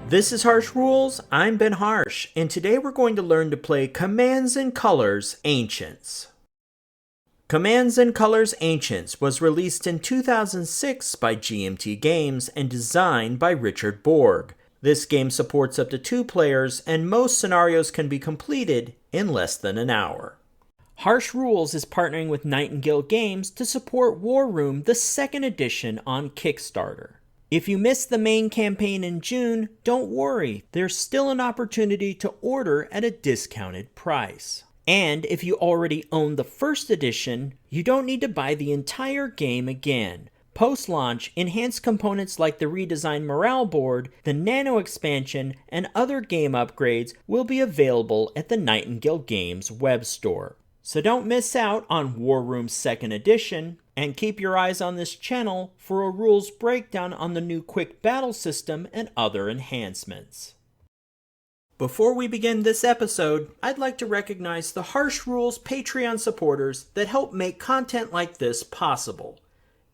This is Harsh Rules, I'm Ben Harsh, and today we're going to learn to play Commands and Colors Ancients. Commands and Colors Ancients was released in 2006 by GMT Games and designed by Richard Borg. This game supports up to 2 players, and most scenarios can be completed in less than an hour. Harsh Rules is partnering with Nightingale Games to support War Room, the second edition, on Kickstarter. If you missed the main campaign in June, don't worry, there's still an opportunity to order at a discounted price. And if you already own the first edition, you don't need to buy the entire game again. Post-launch, enhanced components like the redesigned morale board, the nano expansion, and other game upgrades will be available at the Nightingale Games web store. So don't miss out on War Room's second edition, and keep your eyes on this channel for a rules breakdown on the new quick battle system and other enhancements. Before we begin this episode, I'd like to recognize the Harsh Rules Patreon supporters that help make content like this possible.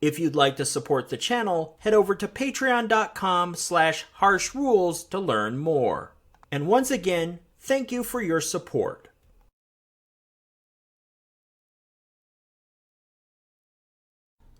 If you'd like to support the channel, head over to patreon.com/harshrules to learn more. And once again, thank you for your support.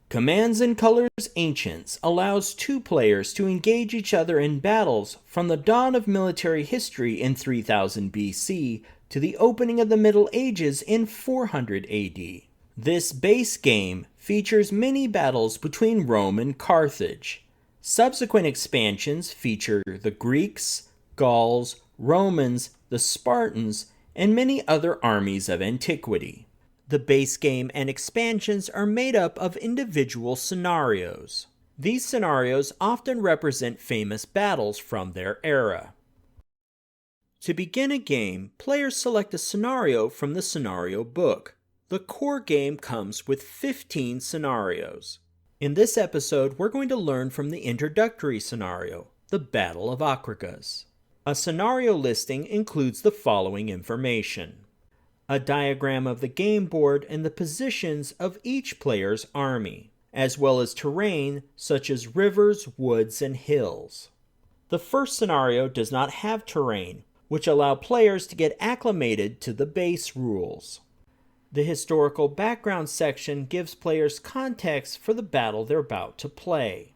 Commands and Colors Ancients allows 2 players to engage each other in battles from the dawn of military history in 3000 BC to the opening of the Middle Ages in 400 AD. This base game features many battles between Rome and Carthage. Subsequent expansions feature the Greeks, Gauls, Romans, the Spartans, and many other armies of antiquity. The base game and expansions are made up of individual scenarios. These scenarios often represent famous battles from their era. To begin a game, players select a scenario from the scenario book. The core game comes with 15 scenarios. In this episode, we're going to learn from the introductory scenario, the Battle of Acragas. A scenario listing includes the following information: a diagram of the game board and the positions of each player's army, as well as terrain such as rivers, woods, and hills. The first scenario does not have terrain, which allow players to get acclimated to the base rules. The historical background section gives players context for the battle they're about to play.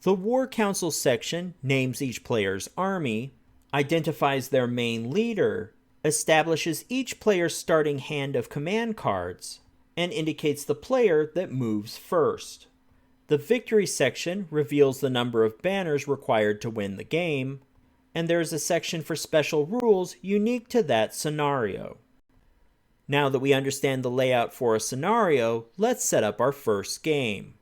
The War Council section names each player's army, identifies their main leader, establishes each player's starting hand of command cards, and indicates the player that moves first. The victory section reveals the number of banners required to win the game, and there is a section for special rules unique to that scenario. Now that we understand the layout for a scenario, let's set up our first game.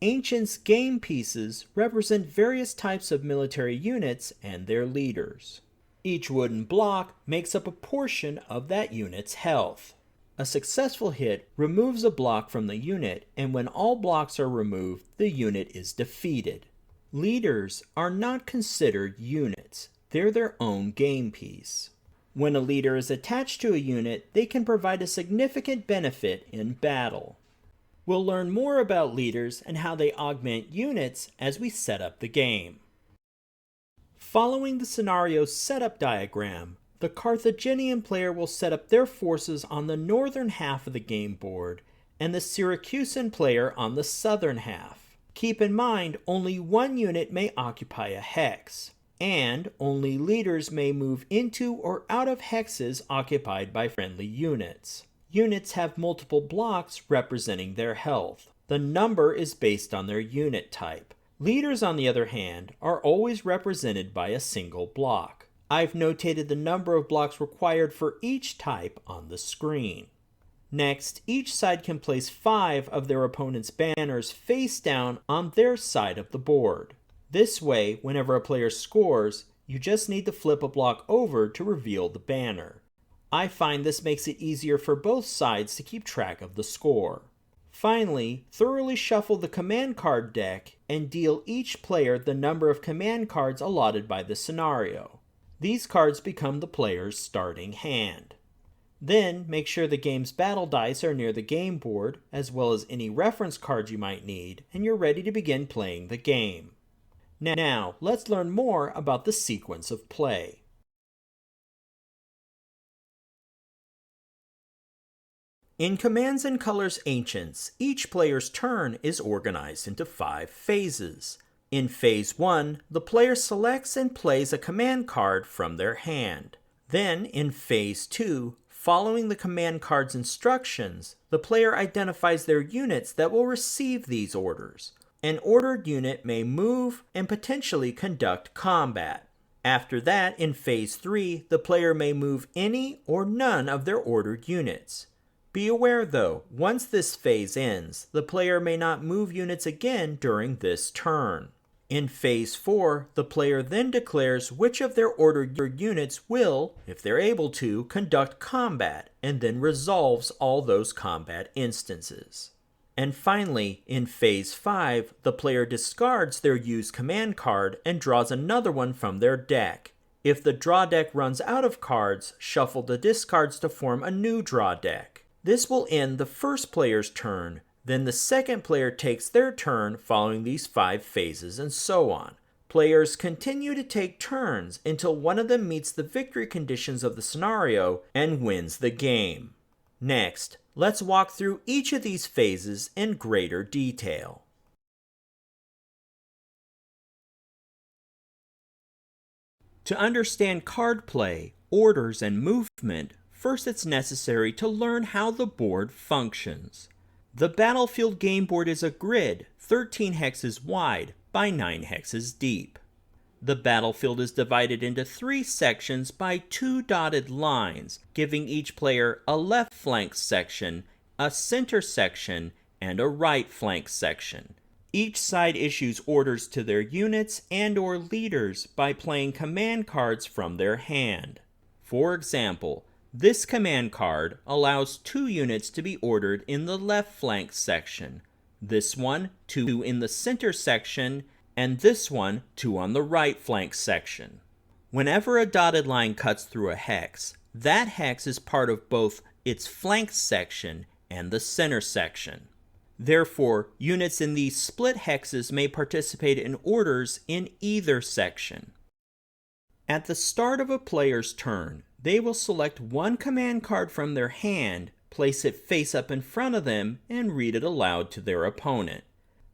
Ancients' game pieces represent various types of military units and their leaders. Each wooden block makes up a portion of that unit's health. A successful hit removes a block from the unit, and when all blocks are removed, the unit is defeated. Leaders are not considered units. They're their own game piece. When a leader is attached to a unit, they can provide a significant benefit in battle. We'll learn more about leaders and how they augment units as we set up the game. Following the scenario setup diagram, the Carthaginian player will set up their forces on the northern half of the game board and the Syracusan player on the southern half. Keep in mind, only one unit may occupy a hex, and only leaders may move into or out of hexes occupied by friendly units. Units have multiple blocks representing their health. The number is based on their unit type. Leaders, on the other hand, are always represented by a single block. I've notated the number of blocks required for each type on the screen. Next, each side can place 5 of their opponent's banners face down on their side of the board. This way, whenever a player scores, you just need to flip a block over to reveal the banner. I find this makes it easier for both sides to keep track of the score. Finally, thoroughly shuffle the command card deck and deal each player the number of command cards allotted by the scenario. These cards become the player's starting hand. Then, make sure the game's battle dice are near the game board, as well as any reference cards you might need, and you're ready to begin playing the game. Now, let's learn more about the sequence of play. In Commands and Colors Ancients, each player's turn is organized into 5 phases. In Phase 1, the player selects and plays a command card from their hand. Then, in Phase 2, following the command card's instructions, the player identifies their units that will receive these orders. An ordered unit may move and potentially conduct combat. After that, in Phase 3, the player may move any or none of their ordered units. Be aware though, once this phase ends, the player may not move units again during this turn. In Phase 4, the player then declares which of their ordered units will, if they're able to, conduct combat, and then resolves all those combat instances. And finally, in Phase 5, the player discards their used command card and draws another one from their deck. If the draw deck runs out of cards, shuffle the discards to form a new draw deck. This will end the first player's turn, then the second player takes their turn following these 5 phases, and so on. Players continue to take turns until one of them meets the victory conditions of the scenario and wins the game. Next, let's walk through each of these phases in greater detail. To understand card play, orders, and movement, first it's necessary to learn how the board functions. The Battlefield game board is a grid 13 hexes wide by 9 hexes deep. The battlefield is divided into 3 sections by 2 dotted lines, giving each player a left flank section, a center section, and a right flank section. Each side issues orders to their units and/or leaders by playing command cards from their hand. For example, this command card allows 2 units to be ordered in the left flank section, this one 2 in the center section, and this one 2 on the right flank section. Whenever a dotted line cuts through a hex, that hex is part of both its flank section and the center section. Therefore, units in these split hexes may participate in orders in either section. At the start of a player's turn, they will select one command card from their hand, place it face up in front of them, and read it aloud to their opponent.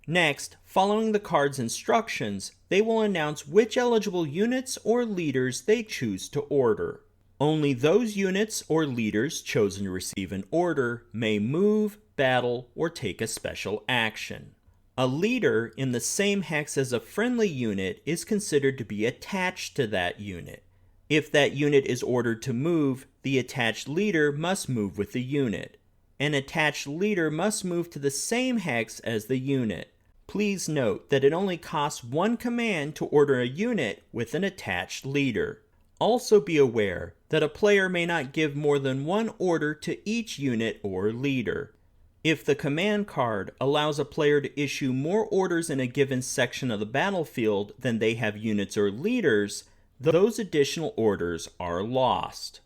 Next, following the card's instructions, they will announce which eligible units or leaders they choose to order. Only those units or leaders chosen to receive an order may move, battle, or take a special action. A leader in the same hex as a friendly unit is considered to be attached to that unit. If that unit is ordered to move, the attached leader must move with the unit. An attached leader must move to the same hex as the unit. Please note that it only costs 1 command to order a unit with an attached leader. Also be aware that a player may not give more than 1 order to each unit or leader. If the command card allows a player to issue more orders in a given section of the battlefield than they have units or leaders, those additional orders are lost.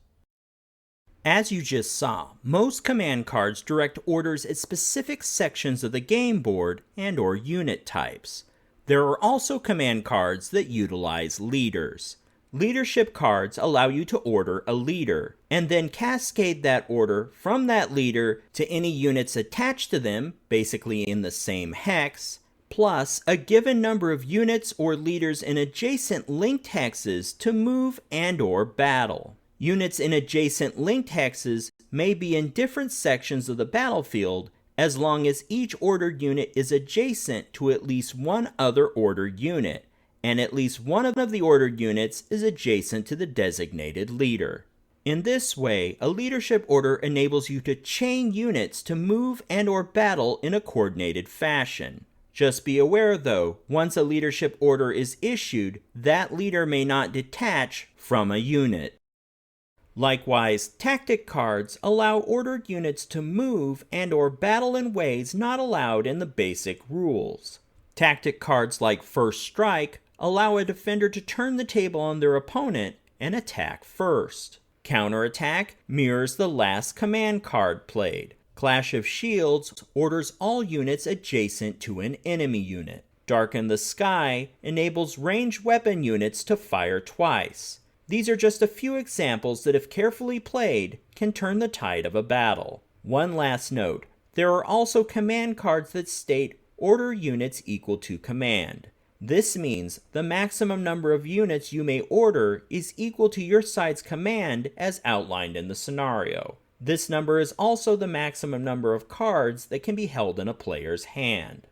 As you just saw, most command cards direct orders at specific sections of the game board and/or unit types. There are also command cards that utilize leaders. Leadership cards allow you to order a leader, and then cascade that order from that leader to any units attached to them, basically in the same hex, plus a given number of units or leaders in adjacent linked hexes to move and/or battle. Units in adjacent linked hexes may be in different sections of the battlefield as long as each ordered unit is adjacent to at least one other ordered unit, and at least one of the ordered units is adjacent to the designated leader. In this way, a leadership order enables you to chain units to move and/or battle in a coordinated fashion. Just be aware though, once a leadership order is issued, that leader may not detach from a unit. Likewise, tactic cards allow ordered units to move and/or battle in ways not allowed in the basic rules. Tactic cards like First Strike allow a defender to turn the table on their opponent and attack first. Counterattack mirrors the last command card played. Clash of Shields orders all units adjacent to an enemy unit. Darken the Sky enables ranged weapon units to fire twice. These are just a few examples that, if carefully played, can turn the tide of a battle. One last note, there are also command cards that state order units equal to command. This means the maximum number of units you may order is equal to your side's command as outlined in the scenario. This number is also the maximum number of cards that can be held in a player's hand.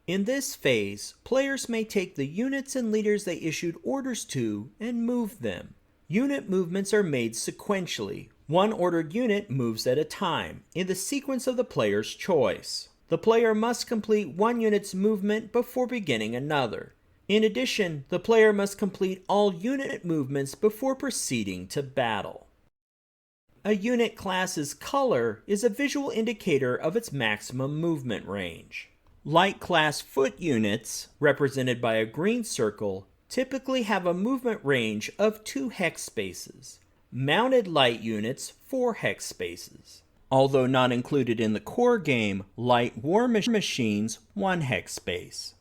In this phase, players may take the units and leaders they issued orders to and move them. Unit movements are made sequentially. One ordered unit moves at a time, in the sequence of the player's choice. The player must complete one unit's movement before beginning another. In addition, the player must complete all unit movements before proceeding to battle. A unit class's color is a visual indicator of its maximum movement range. Light class foot units, represented by a green circle, typically have a movement range of 2 hex spaces. Mounted light units 4 hex spaces. Although not included in the core game, light war machines 1 hex space.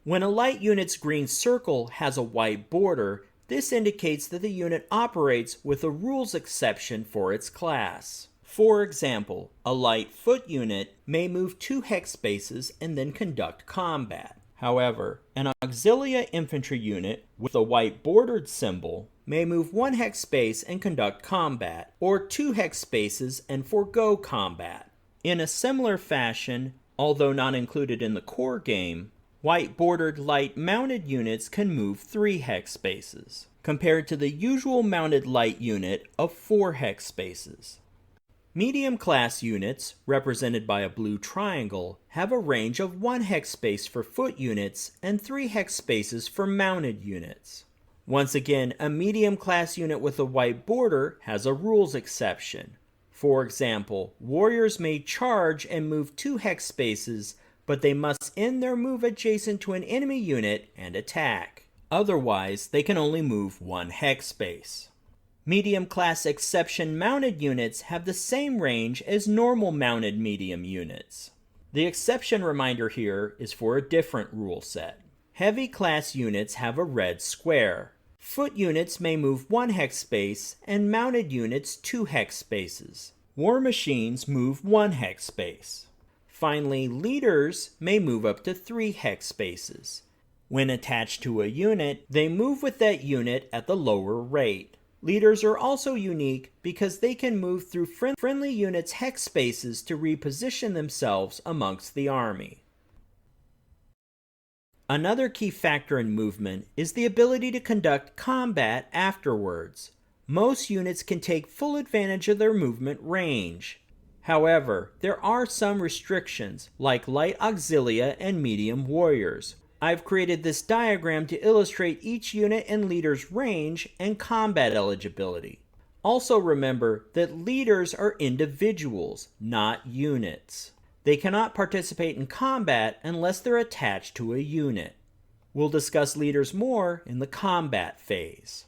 When a light unit's green circle has a white border, this indicates that the unit operates with a rules exception for its class. For example, a light foot unit may move 2 hex spaces and then conduct combat. However, an auxilia infantry unit with a white bordered symbol may move 1 hex space and conduct combat, or 2 hex spaces and forego combat. In a similar fashion, although not included in the core game, white bordered light mounted units can move 3 hex spaces, compared to the usual mounted light unit of 4 hex spaces. Medium class units, represented by a blue triangle, have a range of 1 hex space for foot units and 3 hex spaces for mounted units. Once again, a medium class unit with a white border has a rules exception. For example, warriors may charge and move 2 hex spaces, but they must end their move adjacent to an enemy unit and attack. Otherwise, they can only move 1 hex space. Medium class exception mounted units have the same range as normal mounted medium units. The exception reminder here is for a different rule set. Heavy class units have a red square. Foot units may move 1 hex space and mounted units 2 hex spaces. War machines move 1 hex space. Finally, leaders may move up to 3 hex spaces. When attached to a unit, they move with that unit at the lower rate. Leaders are also unique because they can move through friendly units' hex spaces to reposition themselves amongst the army. Another key factor in movement is the ability to conduct combat afterwards. Most units can take full advantage of their movement range. However, there are some restrictions, like light auxilia and medium warriors. I've created this diagram to illustrate each unit and leader's range and combat eligibility. Also remember that leaders are individuals, not units. They cannot participate in combat unless they're attached to a unit. We'll discuss leaders more in the combat phase.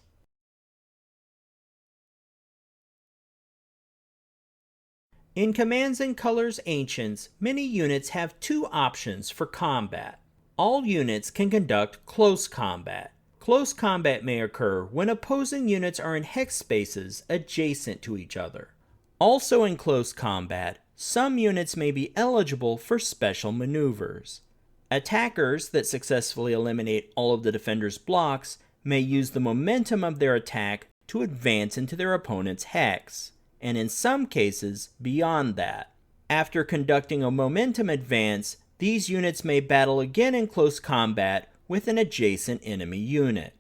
In Commands and Colors Ancients, many units have 2 options for combat. All units can conduct close combat. Close combat may occur when opposing units are in hex spaces adjacent to each other. Also in close combat, some units may be eligible for special maneuvers. Attackers that successfully eliminate all of the defender's blocks may use the momentum of their attack to advance into their opponent's hex, and in some cases, beyond that. After conducting a momentum advance, these units may battle again in close combat with an adjacent enemy unit.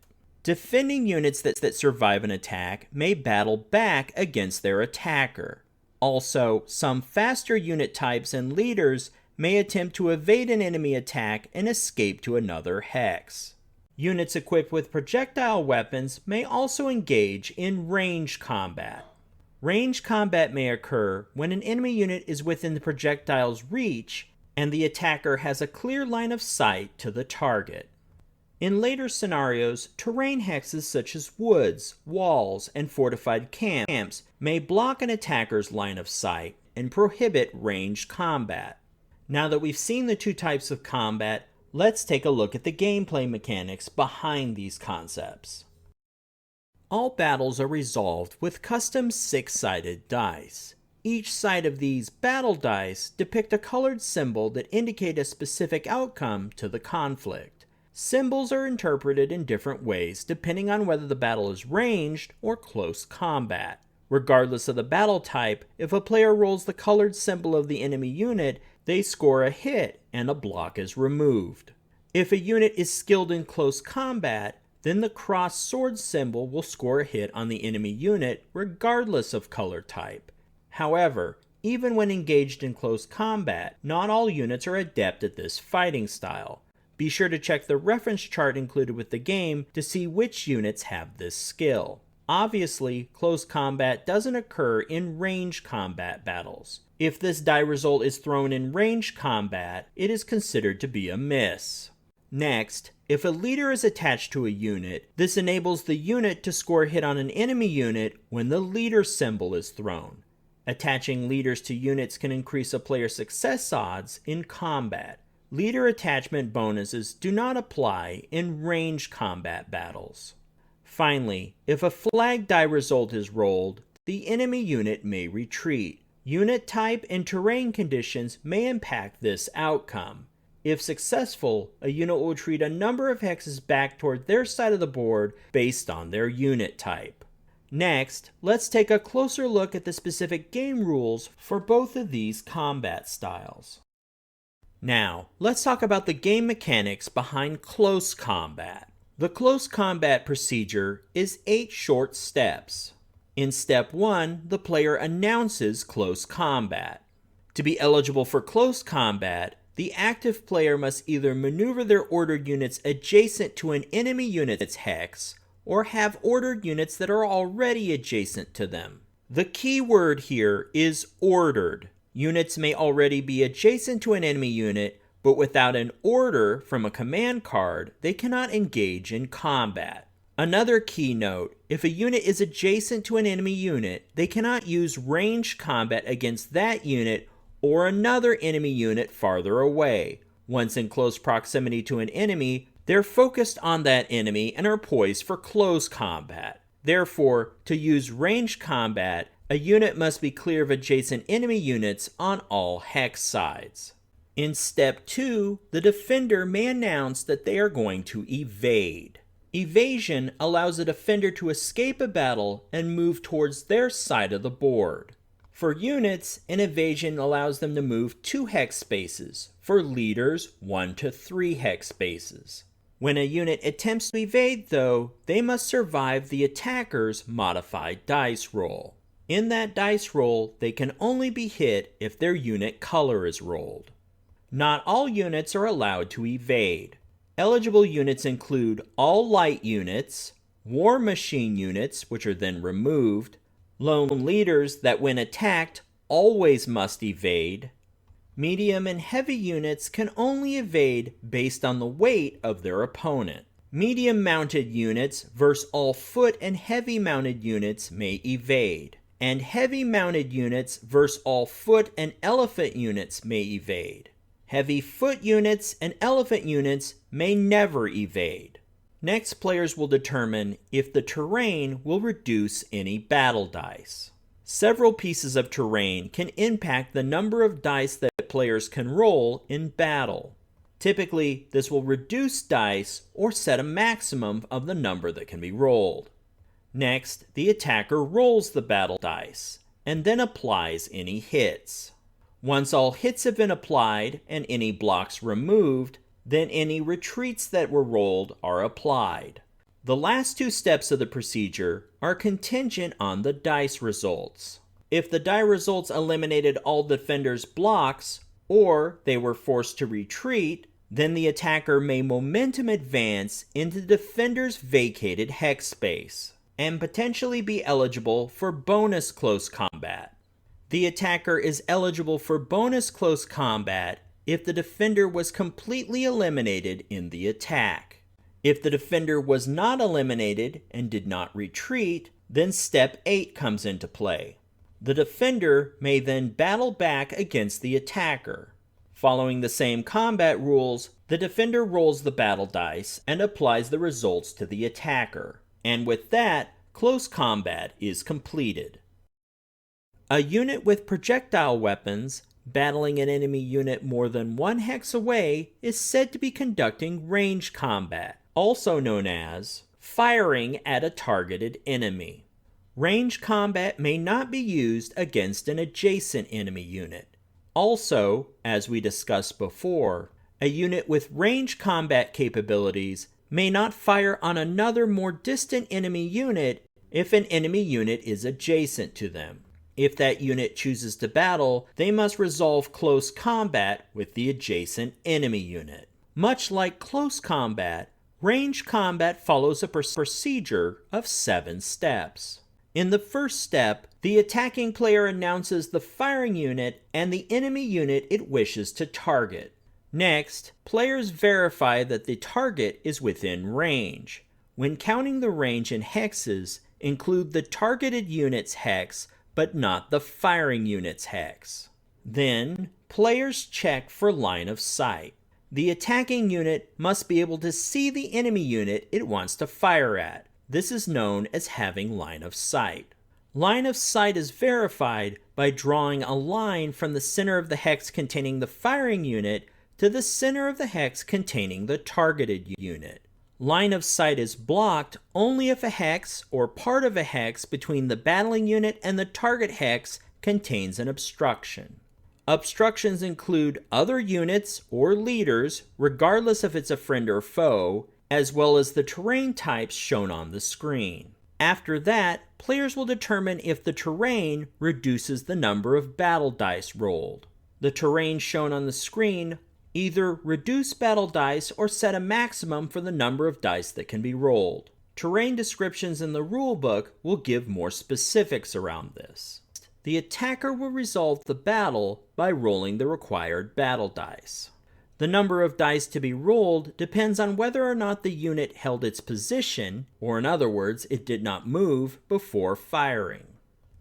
Defending units that survive an attack may battle back against their attacker. Also, some faster unit types and leaders may attempt to evade an enemy attack and escape to another hex. Units equipped with projectile weapons may also engage in ranged combat. Ranged combat may occur when an enemy unit is within the projectile's reach and the attacker has a clear line of sight to the target. In later scenarios, terrain hexes such as woods, walls, and fortified camps may block an attacker's line of sight, and prohibit ranged combat. Now that we've seen the two types of combat, let's take a look at the gameplay mechanics behind these concepts. All battles are resolved with custom 6-sided dice. Each side of these battle dice depict a colored symbol that indicate a specific outcome to the conflict. Symbols are interpreted in different ways depending on whether the battle is ranged or close combat. Regardless of the battle type, if a player rolls the colored symbol of the enemy unit, they score a hit and a block is removed. If a unit is skilled in close combat, then the crossed sword symbol will score a hit on the enemy unit regardless of color type. However, even when engaged in close combat, not all units are adept at this fighting style. Be sure to check the reference chart included with the game to see which units have this skill. Obviously, close combat doesn't occur in ranged combat battles. If this die result is thrown in ranged combat, it is considered to be a miss. Next, if a leader is attached to a unit, this enables the unit to score a hit on an enemy unit when the leader symbol is thrown. Attaching leaders to units can increase a player's success odds in combat. Leader attachment bonuses do not apply in ranged combat battles. Finally, if a flag die result is rolled, the enemy unit may retreat. Unit type and terrain conditions may impact this outcome. If successful, a unit will retreat a number of hexes back toward their side of the board based on their unit type. Next, let's take a closer look at the specific game rules for both of these combat styles. Now, let's talk about the game mechanics behind close combat. The close combat procedure is 8 short steps. In step 1, the player announces close combat. To be eligible for close combat, the active player must either maneuver their ordered units adjacent to an enemy unit's hex, or have ordered units that are already adjacent to them. The key word here is ordered. Units may already be adjacent to an enemy unit, but without an order from a command card, they cannot engage in combat. Another key note, if a unit is adjacent to an enemy unit, they cannot use ranged combat against that unit or another enemy unit farther away. Once in close proximity to an enemy, they're focused on that enemy and are poised for close combat. Therefore, to use ranged combat, a unit must be clear of adjacent enemy units on all hex sides. In step 2, the defender may announce that they are going to evade. Evasion allows a defender to escape a battle and move towards their side of the board. For units, an evasion allows them to move 2 hex spaces. For leaders, 1 to 3 hex spaces. When a unit attempts to evade, though, they must survive the attacker's modified dice roll. In that dice roll, they can only be hit if their unit color is rolled. Not all units are allowed to evade. Eligible units include all light units, war machine units, which are then removed, lone leaders that when attacked always must evade. Medium and heavy units can only evade based on the weight of their opponent. Medium mounted units versus all foot and heavy mounted units may evade, and heavy mounted units versus all foot and elephant units may evade. Heavy foot units and elephant units may never evade. Next, players will determine if the terrain will reduce any battle dice. Several pieces of terrain can impact the number of dice that players can roll in battle. Typically, this will reduce dice or set a maximum of the number that can be rolled. Next, the attacker rolls the battle dice and then applies any hits. Once all hits have been applied and any blocks removed, then any retreats that were rolled are applied. The last 2 steps of the procedure are contingent on the dice results. If the die results eliminated all defenders' blocks, or they were forced to retreat, then the attacker may momentum advance into the defender's vacated hex space, and potentially be eligible for bonus close combat. The attacker is eligible for bonus close combat if the defender was completely eliminated in the attack. If the defender was not eliminated and did not retreat, then step 8 comes into play. The defender may then battle back against the attacker. Following the same combat rules, the defender rolls the battle dice and applies the results to the attacker. And with that, close combat is completed. A unit with projectile weapons battling an enemy unit more than 1 hex away is said to be conducting range combat, also known as firing at a targeted enemy. Range combat may not be used against an adjacent enemy unit. Also, as we discussed before, a unit with range combat capabilities may not fire on another more distant enemy unit if an enemy unit is adjacent to them. If that unit chooses to battle, they must resolve close combat with the adjacent enemy unit. Much like close combat, range combat follows a procedure of 7 steps. In the first step, the attacking player announces the firing unit and the enemy unit it wishes to target. Next, players verify that the target is within range. When counting the range in hexes, include the targeted unit's hex, but not the firing unit's hex. Then, players check for line of sight. The attacking unit must be able to see the enemy unit it wants to fire at. This is known as having line of sight. Line of sight is verified by drawing a line from the center of the hex containing the firing unit to the center of the hex containing the targeted unit. Line of sight is blocked only if a hex or part of a hex between the battling unit and the target hex contains an obstruction. Obstructions include other units or leaders, regardless if it's a friend or foe, as well as the terrain types shown on the screen. After that, players will determine if the terrain reduces the number of battle dice rolled. The terrain shown on the screen either reduce battle dice or set a maximum for the number of dice that can be rolled. Terrain descriptions in the rulebook will give more specifics around this. The attacker will resolve the battle by rolling the required battle dice. The number of dice to be rolled depends on whether or not the unit held its position, or in other words, it did not move before firing.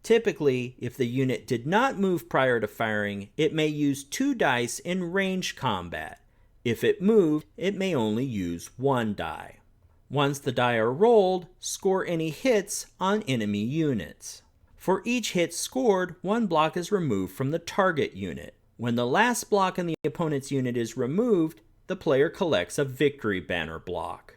Typically, if the unit did not move prior to firing, it may use 2 dice in range combat. If it moved, it may only use 1 die. Once the die are rolled, score any hits on enemy units. For each hit scored, 1 block is removed from the target unit. When the last block in the opponent's unit is removed, the player collects a victory banner block.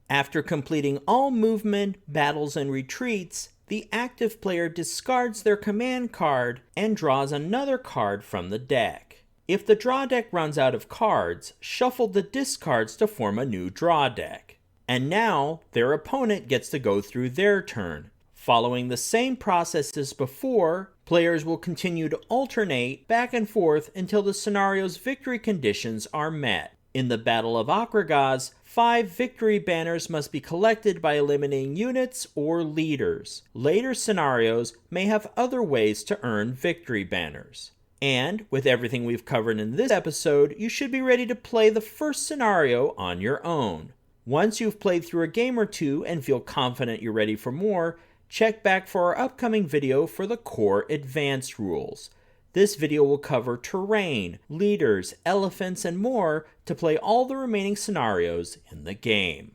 After completing all movement, battles, and retreats, the active player discards their command card and draws another card from the deck. If the draw deck runs out of cards, shuffle the discards to form a new draw deck. And now, their opponent gets to go through their turn. Following the same process as before, players will continue to alternate back and forth until the scenario's victory conditions are met. In the Battle of Akragas, 5 victory banners must be collected by eliminating units or leaders. Later scenarios may have other ways to earn victory banners. And with everything we've covered in this episode, you should be ready to play the first scenario on your own. Once you've played through a game or two and feel confident you're ready for more, check back for our upcoming video for the core advanced rules. This video will cover terrain, leaders, elephants, and more to play all the remaining scenarios in the game.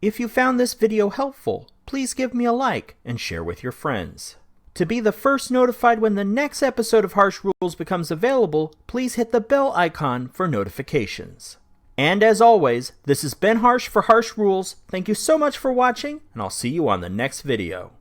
If you found this video helpful, please give me a like and share with your friends. To be the first notified when the next episode of Harsh Rules becomes available, please hit the bell icon for notifications. And as always, this has been Harsh for Harsh Rules. Thank you so much for watching, and I'll see you on the next video.